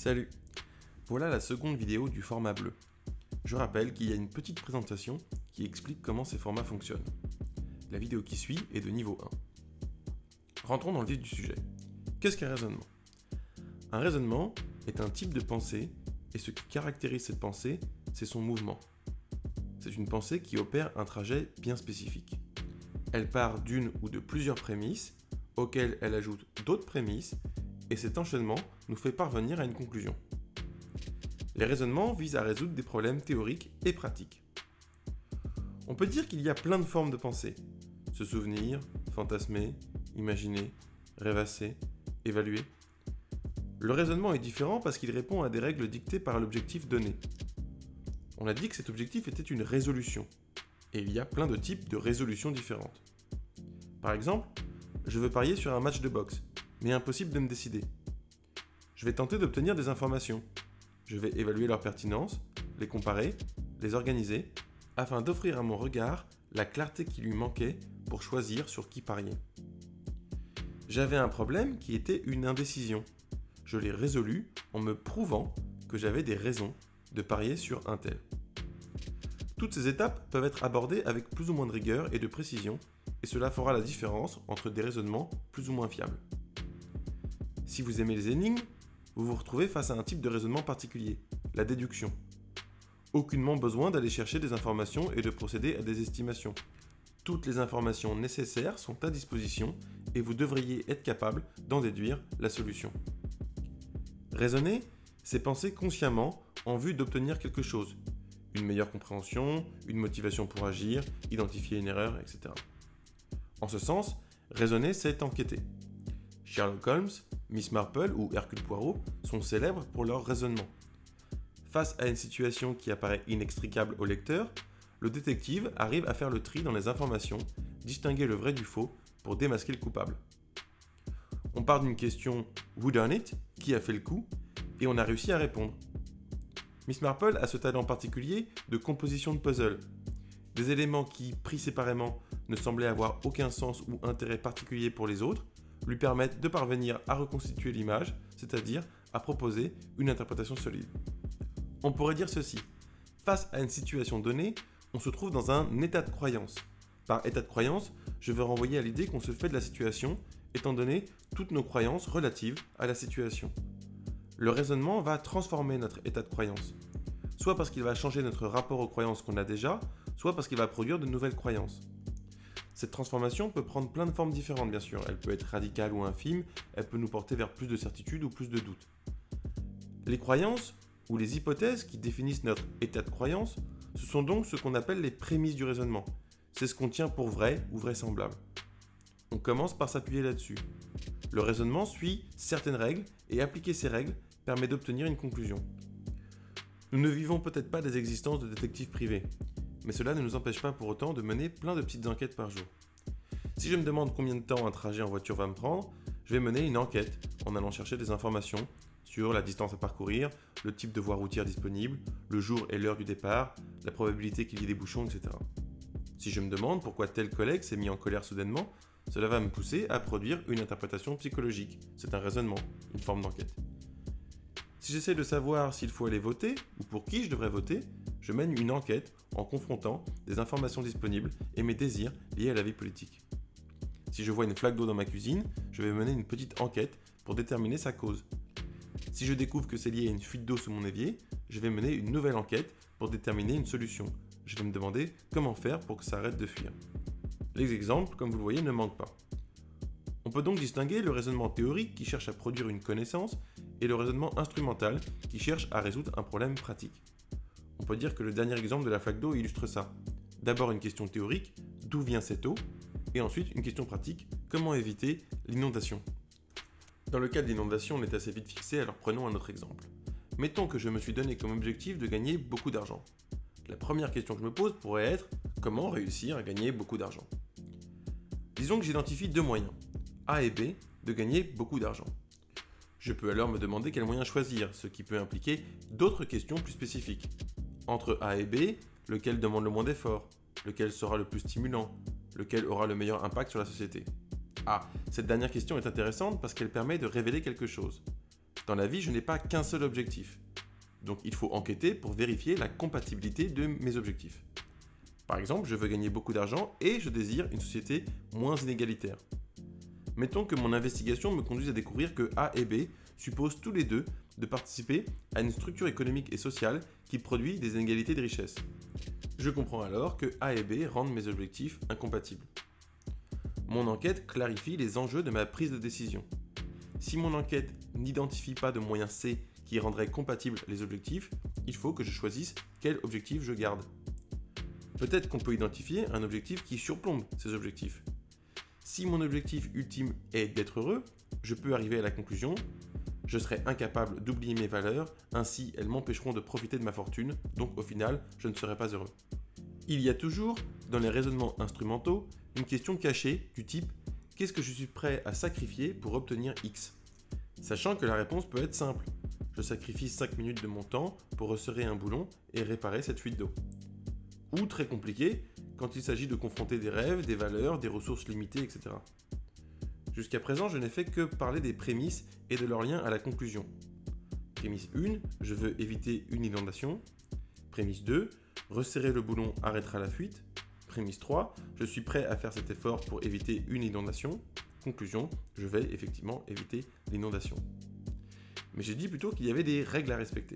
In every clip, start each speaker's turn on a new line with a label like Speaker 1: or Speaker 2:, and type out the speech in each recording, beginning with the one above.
Speaker 1: Salut! Voilà la seconde vidéo du format bleu. Je rappelle qu'il y a une petite présentation qui explique comment ces formats fonctionnent. La vidéo qui suit est de niveau 1. Rentrons dans le vif du sujet. Qu'est-ce qu'un raisonnement? Un raisonnement est un type de pensée et ce qui caractérise cette pensée, c'est son mouvement. C'est une pensée qui opère un trajet bien spécifique. Elle part d'une ou de plusieurs prémices, auxquelles elle ajoute d'autres prémices, et cet enchaînement nous fait parvenir à une conclusion. Les raisonnements visent à résoudre des problèmes théoriques et pratiques. On peut dire qu'il y a plein de formes de pensée. Se souvenir, fantasmer, imaginer, rêvasser, évaluer. Le raisonnement est différent parce qu'il répond à des règles dictées par l'objectif donné. On a dit que cet objectif était une résolution, et il y a plein de types de résolutions différentes. Par exemple, je veux parier sur un match de boxe, mais impossible de me décider. Je vais tenter d'obtenir des informations. Je vais évaluer leur pertinence, les comparer, les organiser, afin d'offrir à mon regard la clarté qui lui manquait pour choisir sur qui parier. J'avais un problème qui était une indécision. Je l'ai résolu en me prouvant que j'avais des raisons de parier sur un tel. Toutes ces étapes peuvent être abordées avec plus ou moins de rigueur et de précision, et cela fera la différence entre des raisonnements plus ou moins fiables. Si vous aimez les énigmes, vous vous retrouvez face à un type de raisonnement particulier, la déduction. Aucunement besoin d'aller chercher des informations et de procéder à des estimations. Toutes les informations nécessaires sont à disposition et vous devriez être capable d'en déduire la solution. Raisonner, c'est penser consciemment en vue d'obtenir quelque chose. Une meilleure compréhension, une motivation pour agir, identifier une erreur, etc. En ce sens, raisonner, c'est enquêter. Sherlock Holmes, Miss Marple ou Hercule Poirot sont célèbres pour leur raisonnement. Face à une situation qui apparaît inextricable au lecteur, le détective arrive à faire le tri dans les informations, distinguer le vrai du faux pour démasquer le coupable. On part d'une question « Who done it ?», qui a fait le coup, et on a réussi à répondre. Miss Marple a ce talent particulier de composition de puzzle. Des éléments qui, pris séparément, ne semblaient avoir aucun sens ou intérêt particulier pour les autres, lui permettent de parvenir à reconstituer l'image, c'est-à-dire à proposer une interprétation solide. On pourrait dire ceci. Face à une situation donnée, on se trouve dans un état de croyance. Par état de croyance, je veux renvoyer à l'idée qu'on se fait de la situation, étant donné toutes nos croyances relatives à la situation. Le raisonnement va transformer notre état de croyance, soit parce qu'il va changer notre rapport aux croyances qu'on a déjà, soit parce qu'il va produire de nouvelles croyances. Cette transformation peut prendre plein de formes différentes, bien sûr. Elle peut être radicale ou infime, elle peut nous porter vers plus de certitude ou plus de doute. Les croyances, ou les hypothèses qui définissent notre état de croyance, ce sont donc ce qu'on appelle les prémices du raisonnement. C'est ce qu'on tient pour vrai ou vraisemblable. On commence par s'appuyer là-dessus. Le raisonnement suit certaines règles, et appliquer ces règles permet d'obtenir une conclusion. Nous ne vivons peut-être pas des existences de détectives privés, mais cela ne nous empêche pas pour autant de mener plein de petites enquêtes par jour. Si je me demande combien de temps un trajet en voiture va me prendre, je vais mener une enquête en allant chercher des informations sur la distance à parcourir, le type de voie routière disponible, le jour et l'heure du départ, la probabilité qu'il y ait des bouchons, etc. Si je me demande pourquoi tel collègue s'est mis en colère soudainement, cela va me pousser à produire une interprétation psychologique. C'est un raisonnement, une forme d'enquête. Si j'essaie de savoir s'il faut aller voter ou pour qui je devrais voter, je mène une enquête en confrontant des informations disponibles et mes désirs liés à la vie politique. Si je vois une flaque d'eau dans ma cuisine, je vais mener une petite enquête pour déterminer sa cause. Si je découvre que c'est lié à une fuite d'eau sous mon évier, je vais mener une nouvelle enquête pour déterminer une solution. Je vais me demander comment faire pour que ça arrête de fuir. Les exemples, comme vous le voyez, ne manquent pas. On peut donc distinguer le raisonnement théorique qui cherche à produire une connaissance et le raisonnement instrumental qui cherche à résoudre un problème pratique. On peut dire que le dernier exemple de la flaque d'eau illustre ça. D'abord une question théorique, d'où vient cette eau? Et ensuite une question pratique, comment éviter l'inondation? Dans le cas de l'inondation, on est assez vite fixé, alors prenons un autre exemple. Mettons que je me suis donné comme objectif de gagner beaucoup d'argent. La première question que je me pose pourrait être, comment réussir à gagner beaucoup d'argent? Disons que j'identifie deux moyens, A et B, de gagner beaucoup d'argent. Je peux alors me demander quel moyen choisir, ce qui peut impliquer d'autres questions plus spécifiques. Entre A et B, lequel demande le moins d'efforts? Lequel sera le plus stimulant? Lequel aura le meilleur impact sur la société? Ah, cette dernière question est intéressante parce qu'elle permet de révéler quelque chose. Dans la vie, je n'ai pas qu'un seul objectif. Donc il faut enquêter pour vérifier la compatibilité de mes objectifs. Par exemple, je veux gagner beaucoup d'argent et je désire une société moins inégalitaire. Mettons que mon investigation me conduise à découvrir que A et B supposent tous les deux de participer à une structure économique et sociale qui produit des inégalités de richesse. Je comprends alors que A et B rendent mes objectifs incompatibles. Mon enquête clarifie les enjeux de ma prise de décision. Si mon enquête n'identifie pas de moyen C qui rendrait compatibles les objectifs, il faut que je choisisse quel objectif je garde. Peut-être qu'on peut identifier un objectif qui surplombe ces objectifs. Si mon objectif ultime est d'être heureux, je peux arriver à la conclusion « je serai incapable d'oublier mes valeurs, ainsi elles m'empêcheront de profiter de ma fortune, donc au final, je ne serai pas heureux ». Il y a toujours, dans les raisonnements instrumentaux, une question cachée du type « qu'est-ce que je suis prêt à sacrifier pour obtenir X ?» Sachant que la réponse peut être simple. Je sacrifie 5 minutes de mon temps pour resserrer un boulon et réparer cette fuite d'eau. Ou très compliqué, quand il s'agit de confronter des rêves, des valeurs, des ressources limitées, etc. Jusqu'à présent, je n'ai fait que parler des prémices et de leur lien à la conclusion. Prémisse 1, je veux éviter une inondation. Prémisse 2, resserrer le boulon arrêtera la fuite. Prémisse 3, je suis prêt à faire cet effort pour éviter une inondation. Conclusion, je vais effectivement éviter l'inondation. Mais j'ai dit plutôt qu'il y avait des règles à respecter.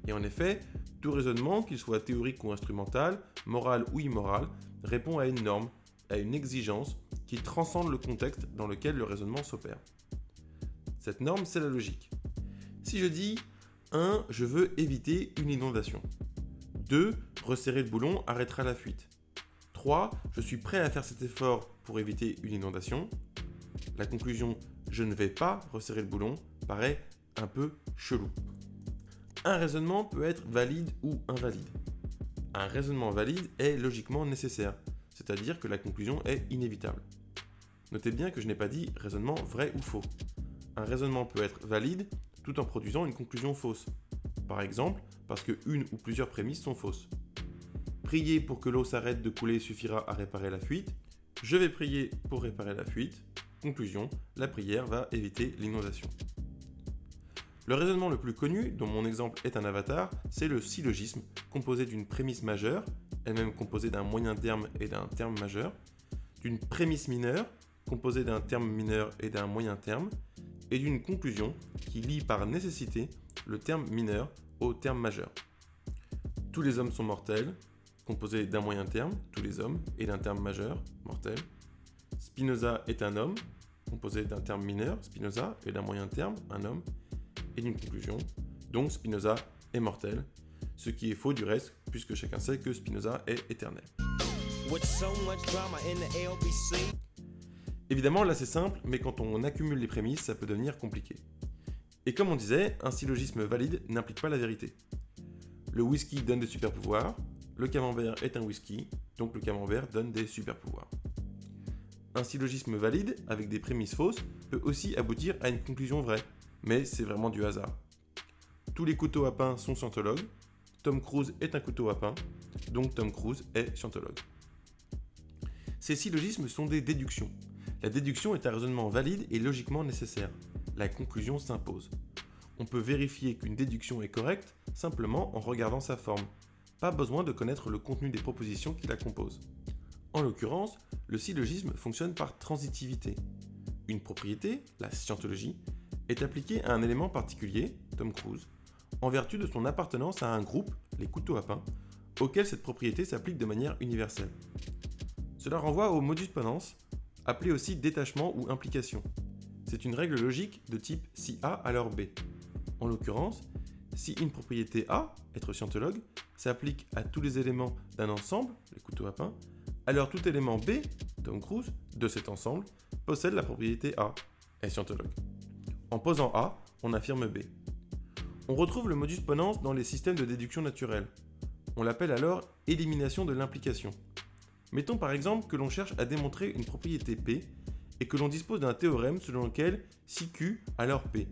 Speaker 1: Et en effet, tout raisonnement, qu'il soit théorique ou instrumental, moral ou immoral, répond à une norme, à une exigence qui transcende le contexte dans lequel le raisonnement s'opère. Cette norme, c'est la logique. Si je dis 1. Je veux éviter une inondation. 2. Resserrer le boulon arrêtera la fuite. 3. Je suis prêt à faire cet effort pour éviter une inondation. La conclusion « je ne vais pas resserrer le boulon » paraît un peu chelou. Un raisonnement peut être valide ou invalide. Un raisonnement valide est logiquement nécessaire, c'est-à-dire que la conclusion est inévitable. Notez bien que je n'ai pas dit raisonnement vrai ou faux. Un raisonnement peut être valide tout en produisant une conclusion fausse. Par exemple, parce que une ou plusieurs prémices sont fausses. Prier pour que l'eau s'arrête de couler suffira à réparer la fuite. Je vais prier pour réparer la fuite. Conclusion, la prière va éviter l'inondation. Le raisonnement le plus connu, dont mon exemple est un avatar, c'est le syllogisme, composé d'une prémisse majeure, elle-même composée d'un moyen terme et d'un terme majeur, d'une prémisse mineure, composée d'un terme mineur et d'un moyen terme, et d'une conclusion qui lie par nécessité le terme mineur au terme majeur. Tous les hommes sont mortels, composé d'un moyen terme, tous les hommes, et d'un terme majeur, mortel. Spinoza est un homme, composé d'un terme mineur, Spinoza, et d'un moyen terme, un homme, et d'une conclusion, donc Spinoza est mortel, ce qui est faux du reste, puisque chacun sait que Spinoza est éternel. Évidemment, là c'est simple, mais quand on accumule les prémices, ça peut devenir compliqué. Et comme on disait, un syllogisme valide n'implique pas la vérité. Le whisky donne des super pouvoirs, le camembert est un whisky, donc le camembert donne des super pouvoirs. Un syllogisme valide, avec des prémices fausses, peut aussi aboutir à une conclusion vraie, mais c'est vraiment du hasard. Tous les couteaux à pain sont scientologues, Tom Cruise est un couteau à pain, donc Tom Cruise est scientologue. Ces syllogismes sont des déductions. La déduction est un raisonnement valide et logiquement nécessaire. La conclusion s'impose. On peut vérifier qu'une déduction est correcte simplement en regardant sa forme. Pas besoin de connaître le contenu des propositions qui la composent. En l'occurrence, le syllogisme fonctionne par transitivité. Une propriété, la scientologie, est appliquée à un élément particulier, Tom Cruise, en vertu de son appartenance à un groupe, les couteaux à pain, auquel cette propriété s'applique de manière universelle. Cela renvoie au modus ponens, appelé aussi détachement ou implication. C'est une règle logique de type si A alors B. En l'occurrence, si une propriété A, être scientologue, s'applique à tous les éléments d'un ensemble, les couteaux à pain, alors tout élément B, Tom Cruise, de cet ensemble, possède la propriété A, est scientologue. En posant A, on affirme B. On retrouve le modus ponens dans les systèmes de déduction naturelle. On l'appelle alors élimination de l'implication. Mettons par exemple que l'on cherche à démontrer une propriété P et que l'on dispose d'un théorème selon lequel si Q, alors P.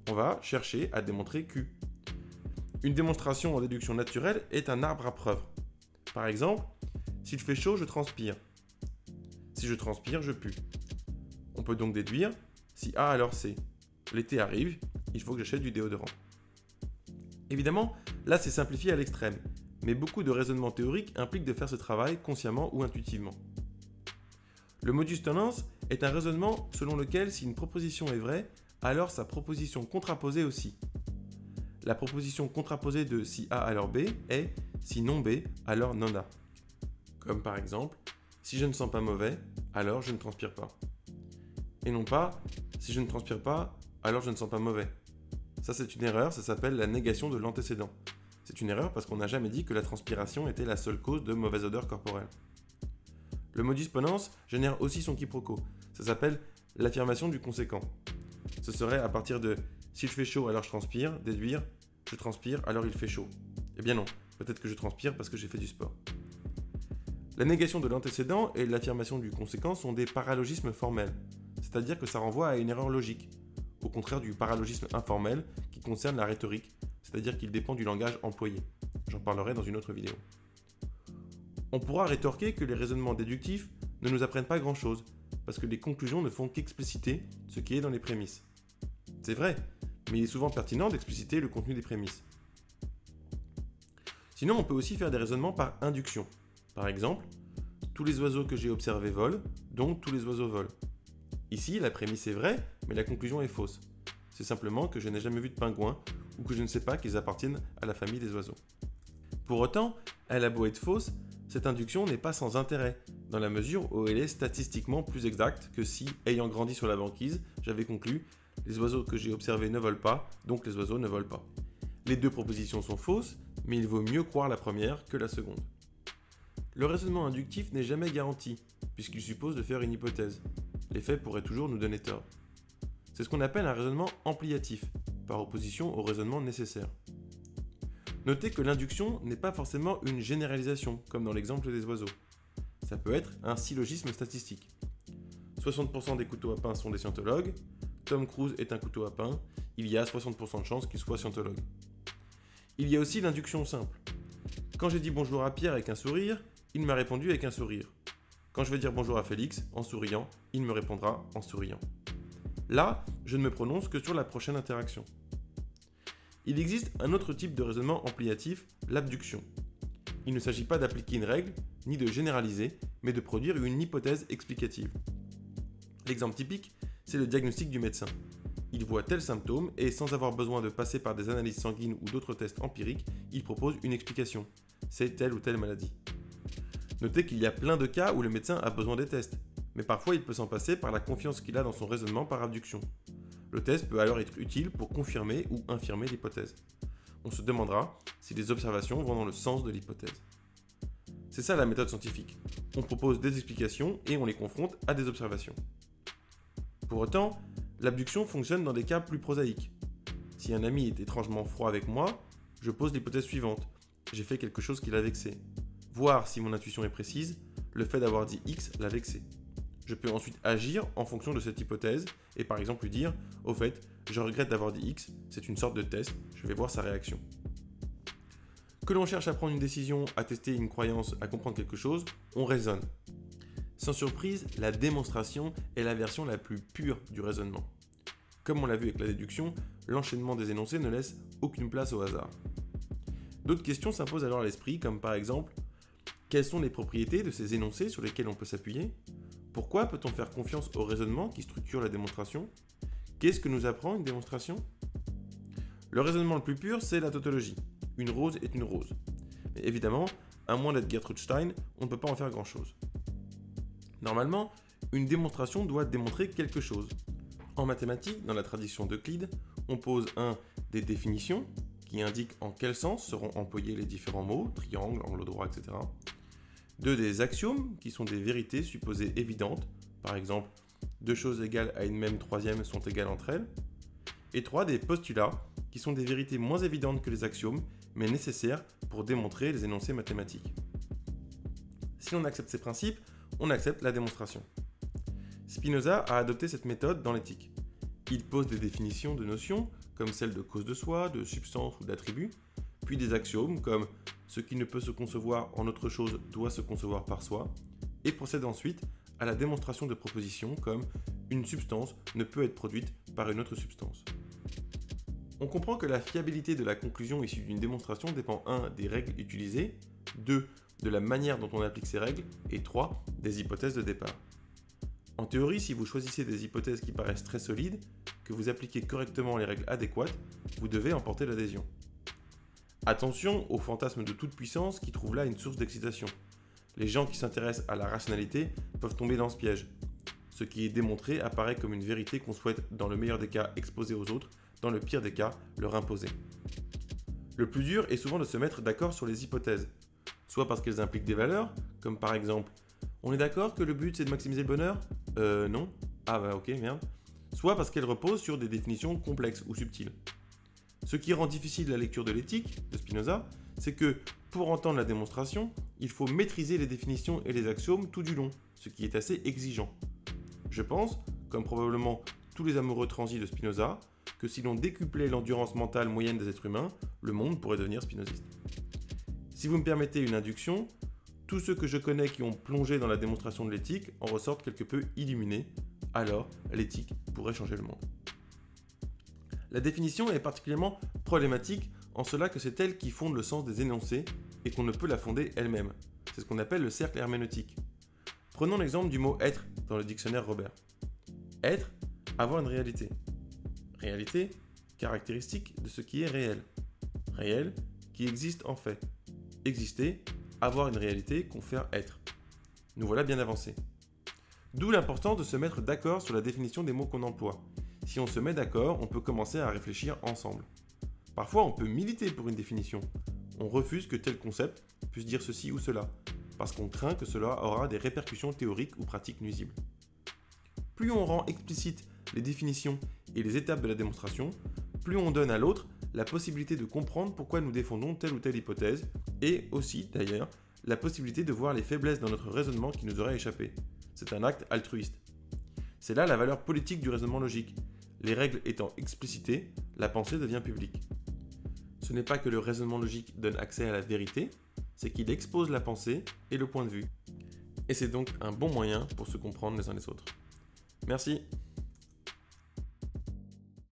Speaker 1: On va chercher à démontrer Q. Une démonstration en déduction naturelle est un arbre à preuves. Par exemple, s'il fait chaud, je transpire. Si je transpire, je pue. On peut donc déduire si A alors C. L'été arrive, il faut que j'achète du déodorant. Évidemment, là c'est simplifié à l'extrême, mais beaucoup de raisonnements théoriques impliquent de faire ce travail consciemment ou intuitivement. Le modus tenens est un raisonnement selon lequel si une proposition est vraie, alors sa proposition contraposée aussi. La proposition contraposée de si A alors B est si non B alors non A. Comme par exemple, si je ne sens pas mauvais, alors je ne transpire pas. Et non pas, si je ne transpire pas, alors je ne sens pas mauvais. Ça c'est une erreur, ça s'appelle la négation de l'antécédent. C'est une erreur parce qu'on n'a jamais dit que la transpiration était la seule cause de mauvaise odeur corporelle. Le modus ponens génère aussi son quiproquo. Ça s'appelle l'affirmation du conséquent. Ce serait à partir de « si je fais chaud alors je transpire », déduire « je transpire alors il fait chaud ». Eh bien non, peut-être que je transpire parce que j'ai fait du sport. La négation de l'antécédent et l'affirmation du conséquent sont des paralogismes formels, c'est-à-dire que ça renvoie à une erreur logique, au contraire du paralogisme informel qui concerne la rhétorique, c'est-à-dire qu'il dépend du langage employé. J'en parlerai dans une autre vidéo. On pourra rétorquer que les raisonnements déductifs ne nous apprennent pas grand-chose, parce que les conclusions ne font qu'expliciter ce qui est dans les prémices. C'est vrai, mais il est souvent pertinent d'expliciter le contenu des prémices. Sinon, on peut aussi faire des raisonnements par induction. Par exemple, tous les oiseaux que j'ai observés volent, donc tous les oiseaux volent. Ici, la prémisse est vraie, mais la conclusion est fausse. C'est simplement que je n'ai jamais vu de pingouins ou que je ne sais pas qu'ils appartiennent à la famille des oiseaux. Pour autant, elle a beau être fausse, cette induction n'est pas sans intérêt, dans la mesure où elle est statistiquement plus exacte que si, ayant grandi sur la banquise, j'avais conclu « les oiseaux que j'ai observés ne volent pas, donc les oiseaux ne volent pas ». Les deux propositions sont fausses, mais il vaut mieux croire la première que la seconde. Le raisonnement inductif n'est jamais garanti, puisqu'il suppose de faire une hypothèse. Les faits pourraient toujours nous donner tort. C'est ce qu'on appelle un raisonnement ampliatif, par opposition au raisonnement nécessaire. Notez que l'induction n'est pas forcément une généralisation, comme dans l'exemple des oiseaux. Ça peut être un syllogisme statistique. 60% des couteaux à pain sont des scientologues, Tom Cruise est un couteau à pain, il y a 60% de chances qu'il soit scientologue. Il y a aussi l'induction simple. Quand j'ai dit bonjour à Pierre avec un sourire, il m'a répondu avec un sourire. Quand je vais dire bonjour à Félix, en souriant, il me répondra en souriant. Là, je ne me prononce que sur la prochaine interaction. Il existe un autre type de raisonnement ampliatif, l'abduction. Il ne s'agit pas d'appliquer une règle, ni de généraliser, mais de produire une hypothèse explicative. L'exemple typique, c'est le diagnostic du médecin. Il voit tel symptôme et sans avoir besoin de passer par des analyses sanguines ou d'autres tests empiriques, il propose une explication. C'est telle ou telle maladie. Notez qu'il y a plein de cas où le médecin a besoin des tests, mais parfois il peut s'en passer par la confiance qu'il a dans son raisonnement par abduction. Le test peut alors être utile pour confirmer ou infirmer l'hypothèse. On se demandera si les observations vont dans le sens de l'hypothèse. C'est ça la méthode scientifique. On propose des explications et on les confronte à des observations. Pour autant, l'abduction fonctionne dans des cas plus prosaïques. Si un ami est étrangement froid avec moi, je pose l'hypothèse suivante. J'ai fait quelque chose qui l'a vexé. Voir si mon intuition est précise, le fait d'avoir dit X l'a vexé. Je peux ensuite agir en fonction de cette hypothèse et par exemple lui dire « Au fait, je regrette d'avoir dit X, c'est une sorte de test, je vais voir sa réaction. » Que l'on cherche à prendre une décision, à tester une croyance, à comprendre quelque chose, on raisonne. Sans surprise, la démonstration est la version la plus pure du raisonnement. Comme on l'a vu avec la déduction, l'enchaînement des énoncés ne laisse aucune place au hasard. D'autres questions s'imposent alors à l'esprit, comme par exemple « Quelles sont les propriétés de ces énoncés sur lesquels on peut s'appuyer ? Pourquoi peut-on faire confiance au raisonnement qui structure la démonstration ? Qu'est-ce que nous apprend une démonstration ? Le raisonnement le plus pur, c'est la tautologie. Une rose est une rose. Mais évidemment, à moins d'être Gertrude Stein, on ne peut pas en faire grand-chose. Normalement, une démonstration doit démontrer quelque chose. En mathématiques, dans la tradition d'Euclide, on pose des définitions qui indiquent en quel sens seront employés les différents mots, triangle, angle droit, etc. 2, des axiomes, qui sont des vérités supposées évidentes, par exemple, 2 choses égales à une même troisième sont égales entre elles. Et 3, des postulats, qui sont des vérités moins évidentes que les axiomes, mais nécessaires pour démontrer les énoncés mathématiques. Si on accepte ces principes, on accepte la démonstration. Spinoza a adopté cette méthode dans l'éthique. Il pose des définitions de notions, comme celles de cause de soi, de substance ou d'attribut, puis des axiomes comme « ce qui ne peut se concevoir en autre chose doit se concevoir par soi », et procède ensuite à la démonstration de propositions comme « une substance ne peut être produite par une autre substance ». On comprend que la fiabilité de la conclusion issue d'une démonstration dépend 1. Des règles utilisées, 2. De la manière dont on applique ces règles, et 3. Des hypothèses de départ. En théorie, si vous choisissez des hypothèses qui paraissent très solides, que vous appliquez correctement les règles adéquates, vous devez emporter l'adhésion. Attention au fantasme de toute puissance qui trouve là une source d'excitation. Les gens qui s'intéressent à la rationalité peuvent tomber dans ce piège. Ce qui est démontré apparaît comme une vérité qu'on souhaite dans le meilleur des cas exposer aux autres, dans le pire des cas leur imposer. Le plus dur est souvent de se mettre d'accord sur les hypothèses, soit parce qu'elles impliquent des valeurs, comme par exemple « On est d'accord que le but c'est de maximiser le bonheur ? Non. Ah bah ok, merde. » Soit parce qu'elles reposent sur des définitions complexes ou subtiles. Ce qui rend difficile la lecture de l'éthique de Spinoza, c'est que, pour entendre la démonstration, il faut maîtriser les définitions et les axiomes tout du long, ce qui est assez exigeant. Je pense, comme probablement tous les amoureux transis de Spinoza, que si l'on décuplait l'endurance mentale moyenne des êtres humains, le monde pourrait devenir spinoziste. Si vous me permettez une induction, tous ceux que je connais qui ont plongé dans la démonstration de l'éthique en ressortent quelque peu illuminés, alors l'éthique pourrait changer le monde. La définition est particulièrement problématique en cela que c'est elle qui fonde le sens des énoncés et qu'on ne peut la fonder elle-même. C'est ce qu'on appelle le cercle herméneutique. Prenons l'exemple du mot « être » dans le dictionnaire Robert. Être, avoir une réalité. Réalité, caractéristique de ce qui est réel. Réel, qui existe en fait. Exister, avoir une réalité, confère être. Nous voilà bien avancés. D'où l'importance de se mettre d'accord sur la définition des mots qu'on emploie. Si on se met d'accord, on peut commencer à réfléchir ensemble. Parfois, on peut militer pour une définition. On refuse que tel concept puisse dire ceci ou cela, parce qu'on craint que cela aura des répercussions théoriques ou pratiques nuisibles. Plus on rend explicite les définitions et les étapes de la démonstration, plus on donne à l'autre la possibilité de comprendre pourquoi nous défendons telle ou telle hypothèse, et aussi, d'ailleurs, la possibilité de voir les faiblesses dans notre raisonnement qui nous auraient échappé. C'est un acte altruiste. C'est là la valeur politique du raisonnement logique. Les règles étant explicitées, la pensée devient publique. Ce n'est pas que le raisonnement logique donne accès à la vérité, c'est qu'il expose la pensée et le point de vue. Et c'est donc un bon moyen pour se comprendre les uns les autres. Merci.